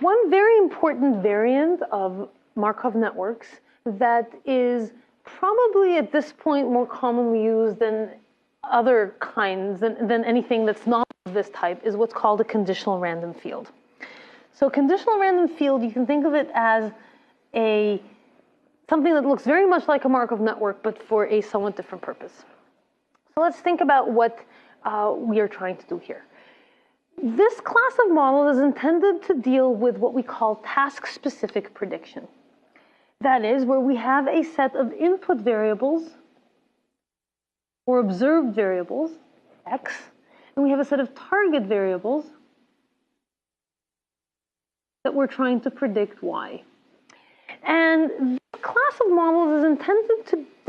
One very important variant of Markov networks that is probably at this point more commonly used than other kinds, than anything that's not of this type, is what's called a conditional random field. So conditional random field, you can think of it as something that looks very much like a Markov network, but for a somewhat different purpose. So let's think about what we are trying to do here. This class of model is intended to deal with what we call task-specific prediction. That is, where we have a set of input variables or observed variables, x, and we have a set of target variables that we're trying to predict y. And this class of models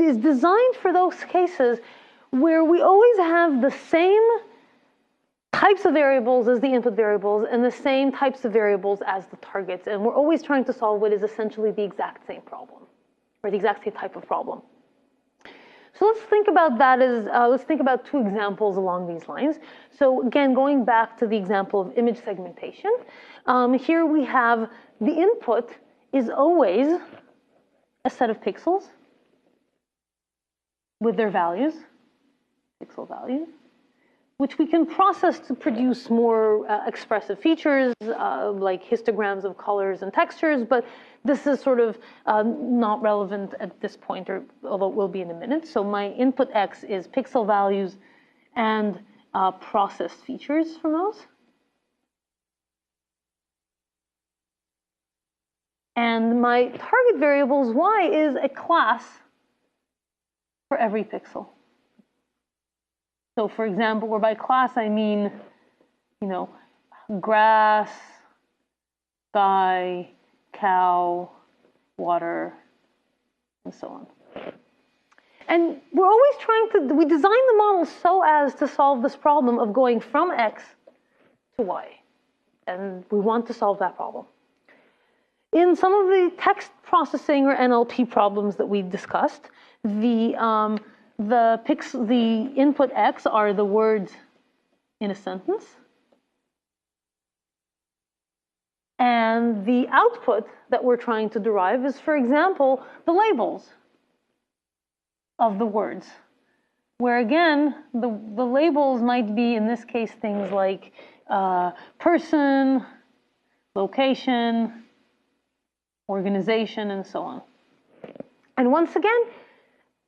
is designed for those cases where we always have the same types of variables as the input variables and the same types of variables as the targets. And we're always trying to solve what is essentially the exact same problem, or the exact same type of problem. So let's think about that as, let's think about two examples along these lines. So again, going back to the example of image segmentation, here we have the input is always a set of pixels with their values, pixel values, which we can process to produce more expressive features like histograms of colors and textures, but this is sort of not relevant at this point, although it will be in a minute. So my input x is pixel values and processed features from those. And my target variables y is a class for every pixel. So for example, where by class I mean, grass, sky, cow, water, and so on. And we're always we design the model so as to solve this problem of going from x to y. And we want to solve that problem. In some of the text processing or NLP problems that we discussed, the input x are the words in a sentence. And the output that we're trying to derive is, for example, the labels of the words, where again, the labels might be, in this case, things like person, location, organization, and so on. And once again,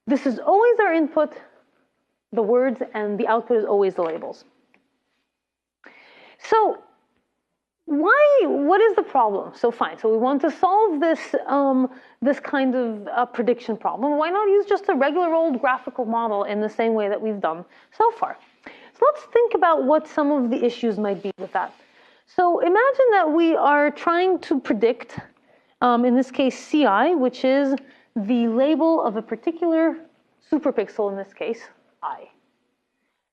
this is always our input, the words, and the output is always the labels. So what is the problem? So fine, so we want to solve this, this kind of prediction problem. Why not use just a regular old graphical model in the same way that we've done so far? So let's think about what some of the issues might be with that. So imagine that we are trying to predict, in this case, CI, which is the label of a particular superpixel, in this case, I.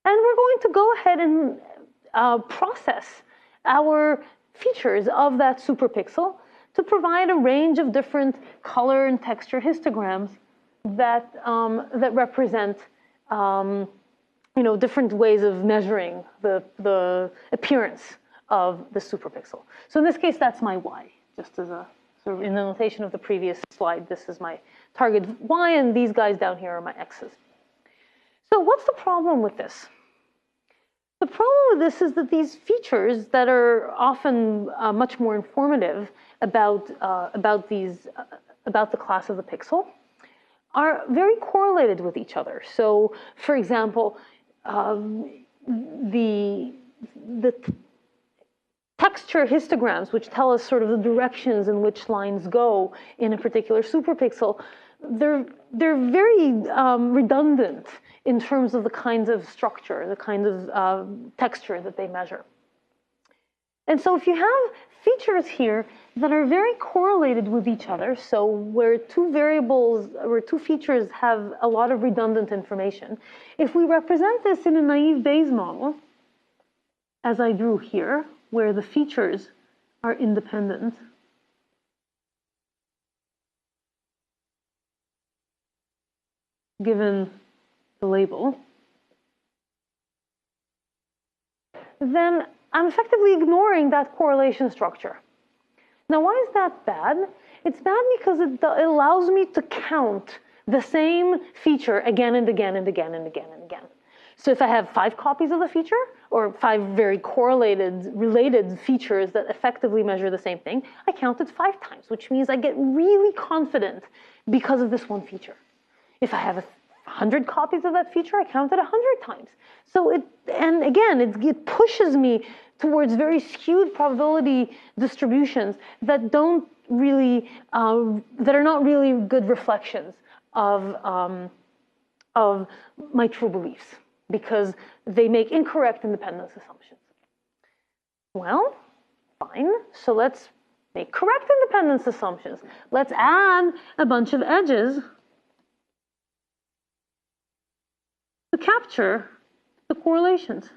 And we're going to go ahead and process our features of that superpixel to provide a range of different color and texture histograms that, that represent different ways of measuring the appearance of the superpixel. So in this case, that's my Y, just as a sort of in the notation of the previous slide, this is my target Y, and these guys down here are my X's. So what's the problem with this? The problem with this is that these features that are often much more informative about the class of the pixel are very correlated with each other. So, for example, the texture histograms, which tell us sort of the directions in which lines go in a particular superpixel, they're very redundant in terms of the kinds of structure, the kind of texture that they measure. And so if you have features here that are very correlated with each other, so where two features have a lot of redundant information, if we represent this in a naive Bayes model, as I drew here, where the features are independent, given the label, then I'm effectively ignoring that correlation structure. Now, why is that bad? It's bad because it allows me to count the same feature again and again and again and again and again. So if I have 5 copies of the feature, or 5 very correlated, related features that effectively measure the same thing, I count it 5 times, which means I get really confident because of this one feature. If I have 100 copies of that feature, I count it 100 times. So and again, it pushes me towards very skewed probability distributions that don't really, that are not really good reflections of my true beliefs, because they make incorrect independence assumptions. Well, fine. So let's make correct independence assumptions. Let's add a bunch of edges to capture the correlations.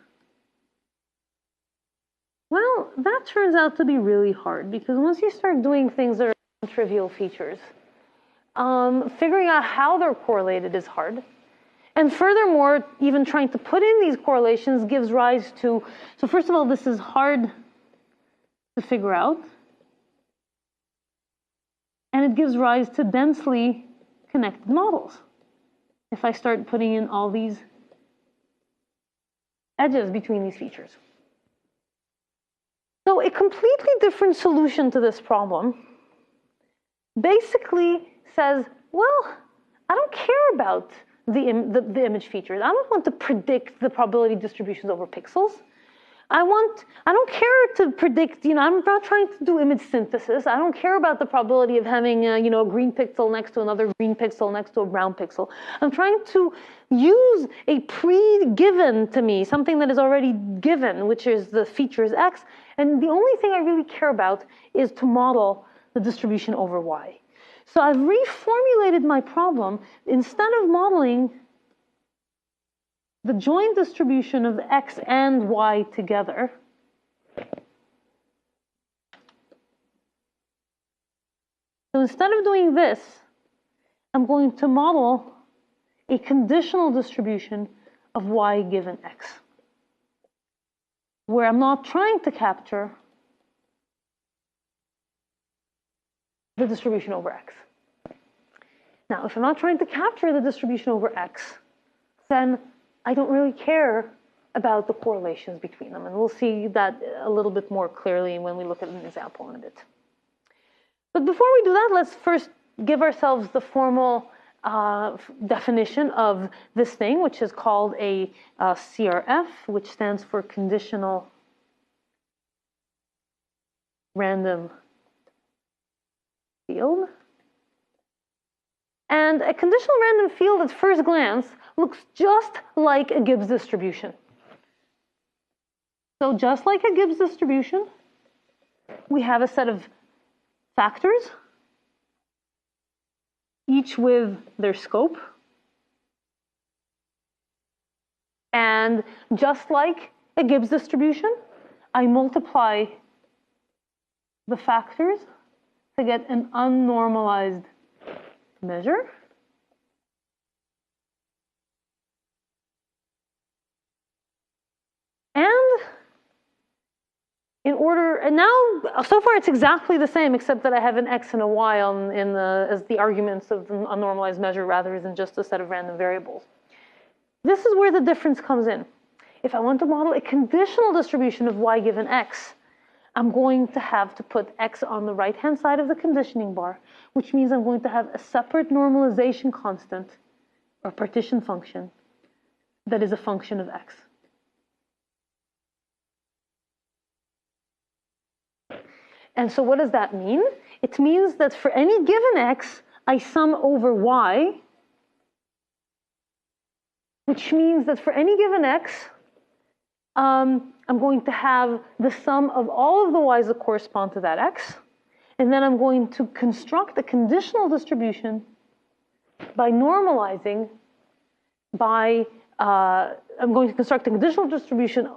Well, that turns out to be really hard, because once you start doing things that are trivial features, figuring out how they're correlated is hard. And furthermore, even trying to put in these correlations gives rise to, so first of all, this is hard to figure out. And it gives rise to densely connected models. If I start putting in all these edges between these features. So a completely different solution to this problem basically says, well, I don't care about the image features. I don't want to predict the probability distributions over pixels. I don't care to predict, I'm not trying to do image synthesis. I don't care about the probability of having, a green pixel next to another green pixel next to a brown pixel. I'm trying to use a pre-given to me, something that is already given, which is the features X. And the only thing I really care about is to model the distribution over Y. So I've reformulated my problem. Instead of modeling the joint distribution of X and Y together, so instead of doing this, I'm going to model a conditional distribution of Y given X, where I'm not trying to capture the distribution over X. Now, if I'm not trying to capture the distribution over X, then I don't really care about the correlations between them. And we'll see that a little bit more clearly when we look at an example in a bit. But before we do that, let's first give ourselves the formal definition of this thing, which is called a CRF, which stands for conditional random field. And a conditional random field at first glance looks just like a Gibbs distribution. So just like a Gibbs distribution, we have a set of factors, each with their scope. And just like a Gibbs distribution, I multiply the factors to get an unnormalized measure. And now, so far it's exactly the same, except that I have an X and a Y as the arguments of the unnormalized measure rather than just a set of random variables. This is where the difference comes in. If I want to model a conditional distribution of Y given X, I'm going to have to put X on the right-hand side of the conditioning bar, which means I'm going to have a separate normalization constant or partition function that is a function of X. And so what does that mean? It means that for any given X, I sum over Y, which means that for any given X, I'm going to have the sum of all of the Y's that correspond to that X. And then I'm going to construct a conditional distribution by normalizing by, I'm going to construct a conditional distribution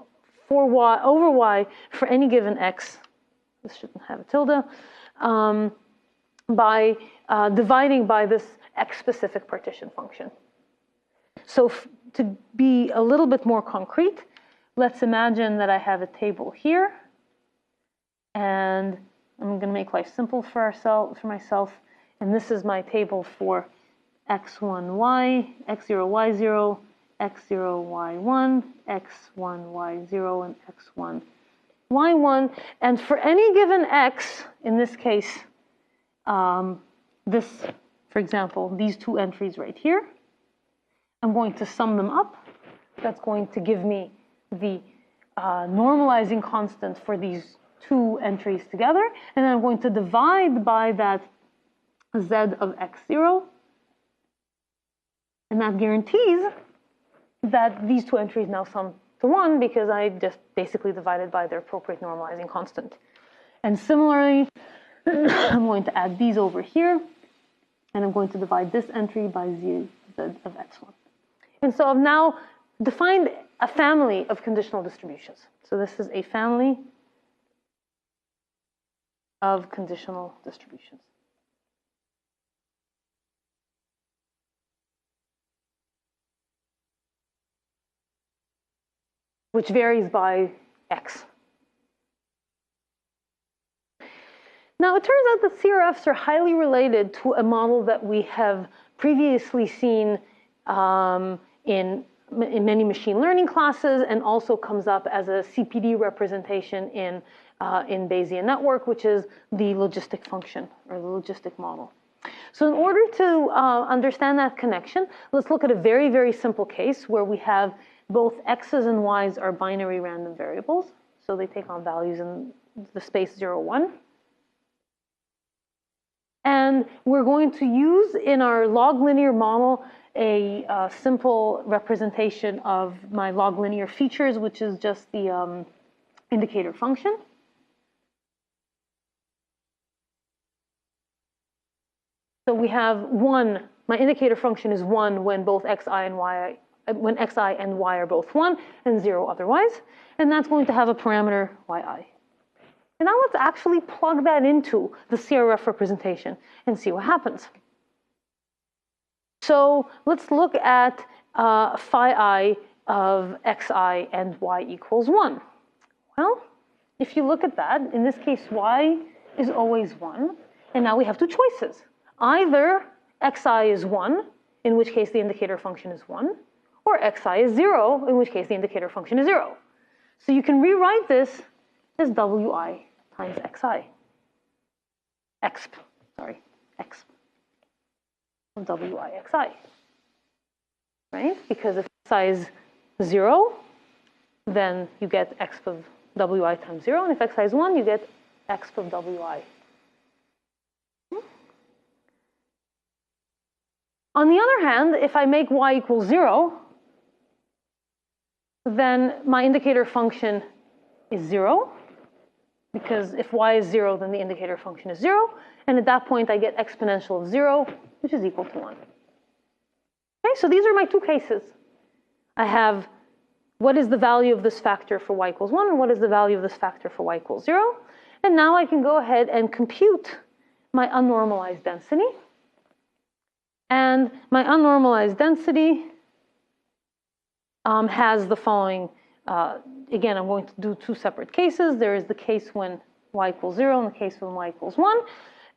for Y over Y for any given X. This shouldn't have a tilde, by dividing by this X-specific partition function. So to be a little bit more concrete, let's imagine that I have a table here, and I'm going to make life simple for myself, and this is my table for x1y, x0, y0, x0, y1, x1, y0, and x1, y1. And for any given x, in this case, this, for example, these two entries right here, I'm going to sum them up. That's going to give me the normalizing constant for these two entries together, and then I'm going to divide by that z of x0, and that guarantees that these two entries now sum to 1 because I just basically divided by their appropriate normalizing constant. And similarly, I'm going to add these over here, and I'm going to divide this entry by z of x1. And so I've now defined a family of conditional distributions. So this is a family of conditional distributions. Which varies by x. Now, it turns out that CRFs are highly related to a model that we have previously seen in many machine learning classes, and also comes up as a CPD representation in Bayesian network, which is the logistic function or the logistic model. So in order to understand that connection, let's look at a very, very simple case where we have both x's and y's are binary random variables. So they take on values in the space 0, 1. And we're going to use in our log linear model a simple representation of my log linear features, which is just the indicator function. So we have 1, my indicator function is 1 when both xi and y, when xi and y are both 1, and 0 otherwise. And that's going to have a parameter yi. And now let's actually plug that into the CRF representation and see what happens. So let's look at phi I of xi and y equals 1. Well, if you look at that, in this case, y is always 1. And now we have two choices. Either xi is 1, in which case the indicator function is 1, or xi is 0, in which case the indicator function is 0. So you can rewrite this as wi times xi. Exp of wi xi. Right? Because if xi is 0, then you get exp of wi times 0, and if xi is 1, you get exp of wi. On the other hand, if I make y equals 0, then my indicator function is 0, because if y is 0, then the indicator function is 0, and at that point I get exponential of 0, which is equal to 1. Okay, so these are my two cases. I have what is the value of this factor for y equals 1, and what is the value of this factor for y equals 0, and now I can go ahead and compute my unnormalized density. And my unnormalized density has the following, again, I'm going to do two separate cases. There is the case when y equals 0 and the case when y equals 1.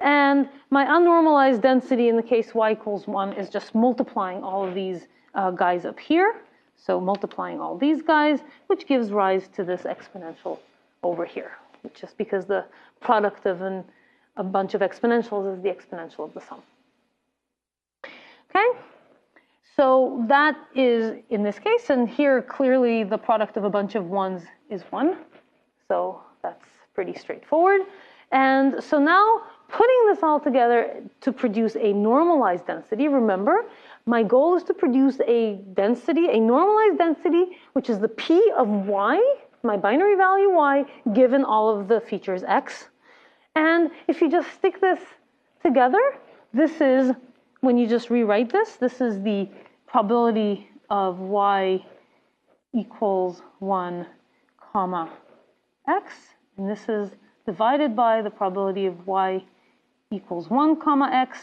And my unnormalized density in the case y equals 1 is just multiplying all of these guys up here. So multiplying all these guys, which gives rise to this exponential over here, just because the product of a bunch of exponentials is the exponential of the sum. Okay, so that is in this case, and here clearly the product of a bunch of 1s is 1. So that's pretty straightforward. And so now putting this all together to produce a normalized density, remember, my goal is to produce a density, a normalized density, which is the P of y, my binary value y, given all of the features x. And if you just stick this together, this is, when you just rewrite this, this is the probability of y equals 1 comma x, and this is divided by the probability of y equals 1 comma x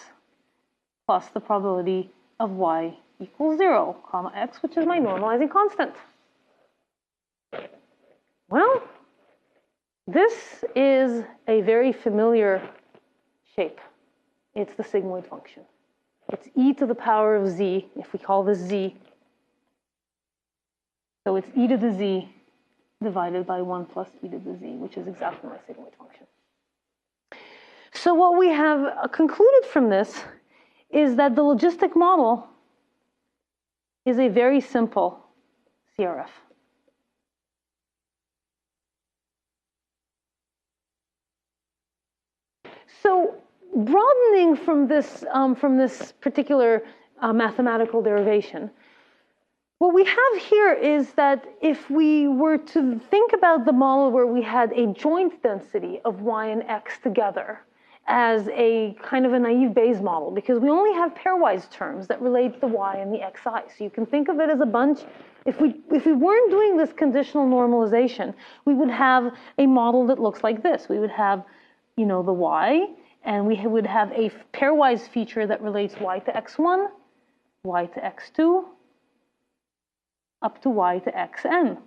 plus the probability of y equals 0 comma x, which is my normalizing constant. Well, This is a very familiar shape. It's the sigmoid function. It's e to the power of z, if we call this z. So it's e to the z divided by 1 plus e to the z, which is exactly my sigmoid function. So what we have concluded from this is that the logistic model is a very simple CRF. So broadening from this particular mathematical derivation, what we have here is that if we were to think about the model where we had a joint density of y and x together as a kind of a naive Bayes model, because we only have pairwise terms that relate the y and the xi. So you can think of it as a bunch. If we weren't doing this conditional normalization, we would have a model that looks like this. We would have, you know, the y, and we would have a pairwise feature that relates y to x1, y to x2, up to y to xn.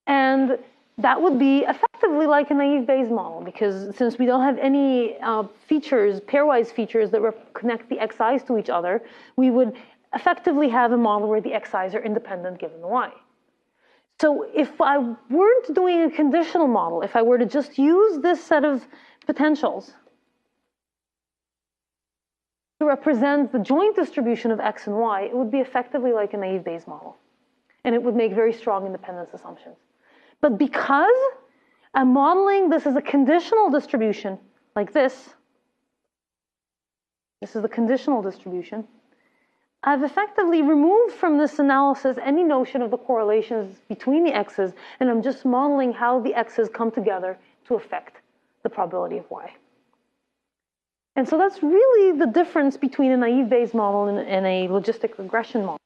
And that would be effectively like a naive Bayes model, because since we don't have any features, pairwise features that connect the xi's to each other, we would effectively have a model where the xi's are independent given the y. So if I weren't doing a conditional model, if I were to just use this set of potentials to represent the joint distribution of x and y, it would be effectively like a naive Bayes model. And it would make very strong independence assumptions. But because I'm modeling this as a conditional distribution, like this is the conditional distribution, I've effectively removed from this analysis any notion of the correlations between the x's, and I'm just modeling how the x's come together to affect the probability of y. And so that's really the difference between a naive Bayes model and a logistic regression model.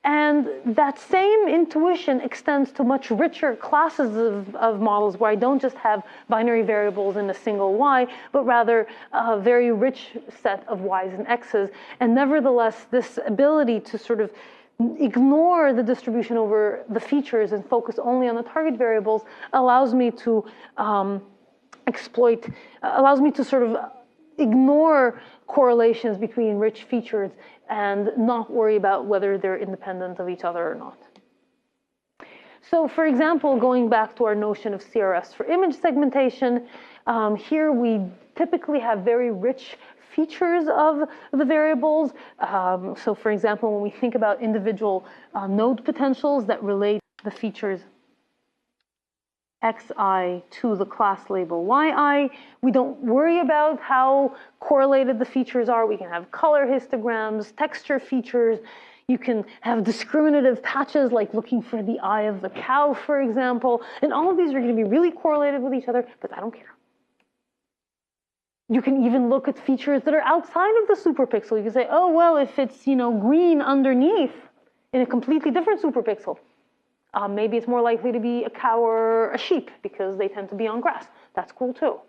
And that same intuition extends to much richer classes of models where I don't just have binary variables in a single y, but rather a very rich set of y's and x's. And nevertheless, this ability to sort of ignore the distribution over the features and focus only on the target variables allows me to allows me to sort of ignore correlations between rich features and not worry about whether they're independent of each other or not. So for example, going back to our notion of CRFs for image segmentation, here we typically have very rich features of the variables. So for example, when we think about individual node potentials that relate the features xi to the class label yi, we don't worry about how correlated the features are. We can have color histograms, texture features. You can have discriminative patches like looking for the eye of the cow, for example. And all of these are going to be really correlated with each other, but I don't care. You can even look at features that are outside of the superpixel. You can say, oh, well, if it's, you know, green underneath in a completely different superpixel, maybe it's more likely to be a cow or a sheep because they tend to be on grass. That's cool too.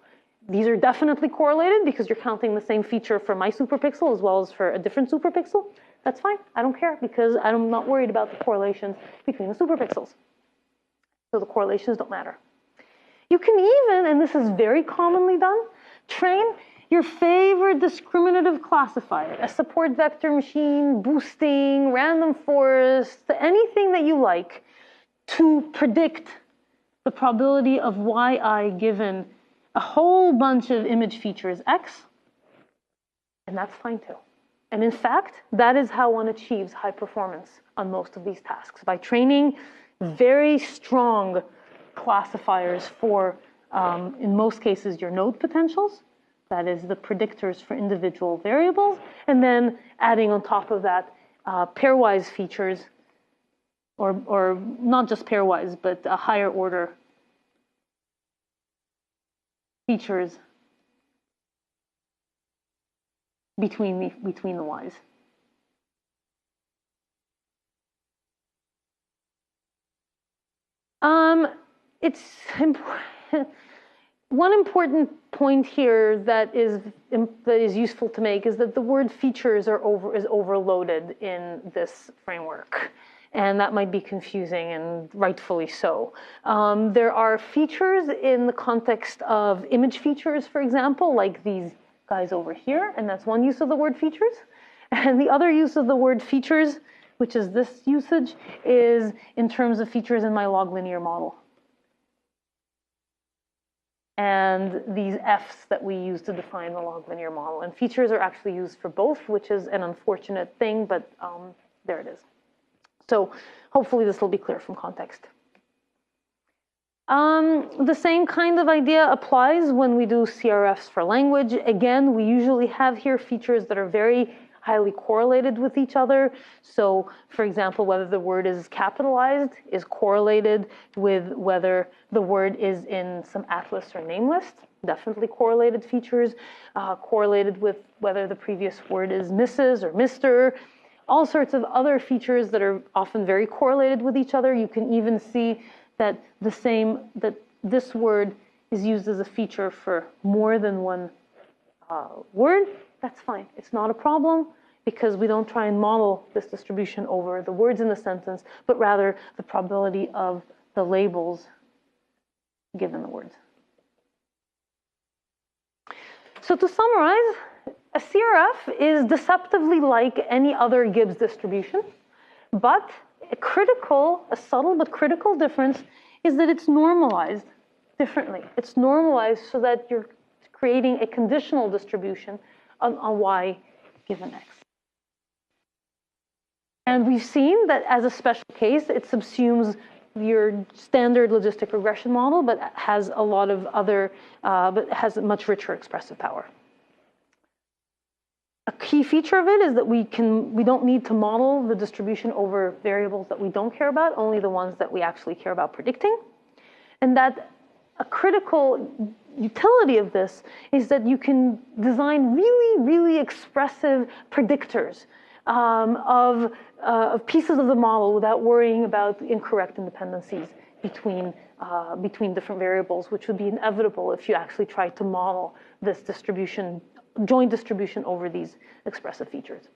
These are definitely correlated because you're counting the same feature for my superpixel as well as for a different superpixel. That's fine. I don't care because I'm not worried about the correlations between the superpixels. So the correlations don't matter. You can even, and this is very commonly done, train your favorite discriminative classifier, a support vector machine, boosting, random forest, anything that you like, to predict the probability of yi given a whole bunch of image features x, and that's fine too. And in fact, that is how one achieves high performance on most of these tasks, by training very strong classifiers for, in most cases, your node potentials, that is the predictors for individual variables, and then adding on top of that pairwise features, or not just pairwise, but a higher order features between the y's. It's important. One important point here that is useful to make is that the word features is overloaded in this framework. and that might be confusing, and rightfully so. There are features in the context of image features, for example, like these guys over here, and that's one use of the word features. And the other use of the word features, which is this usage, is in terms of features in my log linear model. And these Fs that we use to define the log linear model. And features are actually used for both, which is an unfortunate thing, but there it is. So hopefully this will be clear from context. The same kind of idea applies when we do CRFs for language. Again, we usually have here features that are very highly correlated with each other. So, for example, whether the word is capitalized is correlated with whether the word is in some atlas or name list. Definitely correlated features. Correlated with whether the previous word is Mrs. or Mr. All sorts of other features that are often very correlated with each other. You can even see that this word is used as a feature for more than one word. That's fine. It's not a problem because we don't try and model this distribution over the words in the sentence, but rather the probability of the labels given the words. So to summarize, a CRF is deceptively like any other Gibbs distribution, but a subtle but critical difference is that it's normalized differently. It's normalized so that you're creating a conditional distribution on y given x. And we've seen that as a special case, it subsumes your standard logistic regression model, but has a lot of other, but has a much richer expressive power. A key feature of it is that we don't need to model the distribution over variables that we don't care about, only the ones that we actually care about predicting. And that a critical utility of this is that you can design really, really expressive predictors of pieces of the model without worrying about incorrect independencies between different variables, which would be inevitable if you actually tried to model this distribution, joint distribution over these expressive features.